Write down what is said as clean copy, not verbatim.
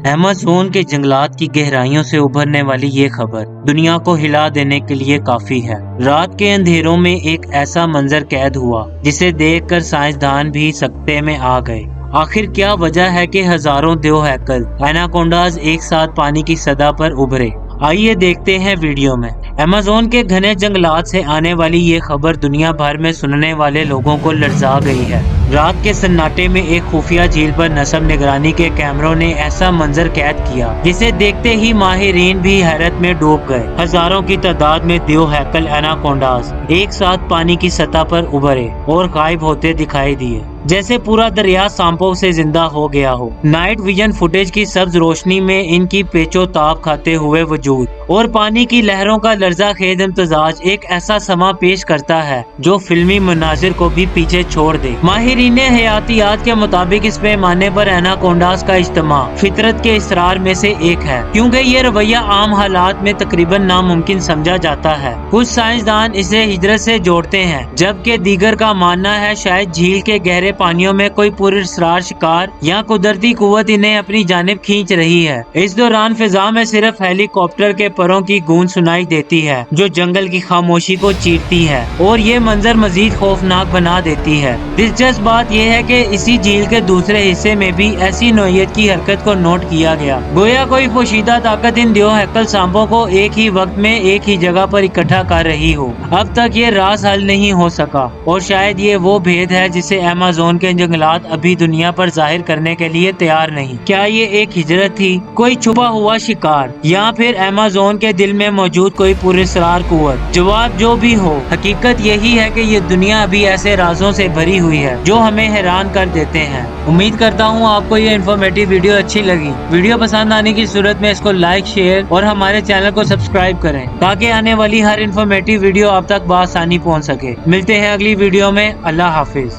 Amazon के जंगलात की गहराइयों से उभरने वाली ये खबर दुनिया को हिला देने के लिए काफी है। रात के अंधेरों में एक ऐसा मंजर कैद हुआ जिसे देखकर साइंसदान भी सकते में आ गए। आखिर क्या वजह है कि हजारों देवहैकल एनाकोंडाज एक साथ पानी की सतह पर उभरे? आइए देखते हैं वीडियो में। अमेज़न के घने जंगलात से आने वाली ये खबर दुनिया भर में सुनने वाले लोगों को लर्जा गई है। रात के सन्नाटे में एक खुफिया झील पर नस्ब निगरानी के कैमरों ने ऐसा मंजर कैद किया जिसे देखते ही माहिरीन भी हैरत में डूब गए। हजारों की तादाद में देवहैकल एनाकोंडास एक साथ पानी की सतह पर उभरे और गायब होते दिखाई दिए, जैसे पूरा दरिया सांपों से जिंदा हो गया हो। नाइट विजन फुटेज की सब्ज रोशनी में इनकी पेचो ताप खाते हुए वजूद और पानी की लहरों का लर्जा खेज इम्तजाज एक ऐसा समा पेश करता है जो फिल्मी मनाजिर को भी पीछे छोड़ दे। माहिरीन हयातियात के मुताबिक इस पैमाने पर एनाकोंडास का इज्तिमा फितरत के इसरार में से एक है, क्योंकि ये रवैया आम हालात में तकरीबन नामुमकिन समझा जाता है। कुछ साइंसदान इसे हिजरत से जोड़ते हैं, जबकि दीगर का मानना है शायद झील के गहरे पानियों में कोई पुरअसरार शिकार या कुदरती कुव्वत इन्हें अपनी जानिब खींच रही है। इस दौरान फिजा में सिर्फ हेलीकॉप्टर के परों की गूंज सुनाई देती है जो जंगल की खामोशी को चीरती है और ये मंजर मजीद खौफनाक बना देती है। दिलचस्प बात यह है कि इसी झील के दूसरे हिस्से में भी ऐसी नौयत की हरकत को नोट किया गया, गोया कोई पोशीदा ताकत इन देवहैकल सांपों को एक ही वक्त में एक ही जगह पर इकट्ठा कर रही हो। अब तक ये राज हल नहीं हो सका और शायद ये वो भेद है जिसे अमेज़न के जंगलात अभी दुनिया पर जाहिर करने के लिए तैयार नहीं। क्या ये एक हिजरत थी, कोई छुपा हुआ शिकार, या फिर अमेज़न के दिल में मौजूद कोई पुरअसरार कुव्वत? जवाब जो भी हो, हकीकत यही है कि ये दुनिया अभी ऐसे राजों से भरी हुई है जो हमें हैरान कर देते हैं। उम्मीद करता हूँ आपको ये इन्फॉर्मेटिव वीडियो अच्छी लगी। वीडियो पसंद आने की सूरत में इसको लाइक, शेयर और हमारे चैनल को सब्सक्राइब करें ताकि आने वाली हर इन्फॉर्मेटिव वीडियो आप तक बआसानी पहुँच सके। मिलते हैं अगली वीडियो में। अल्लाह हाफिज।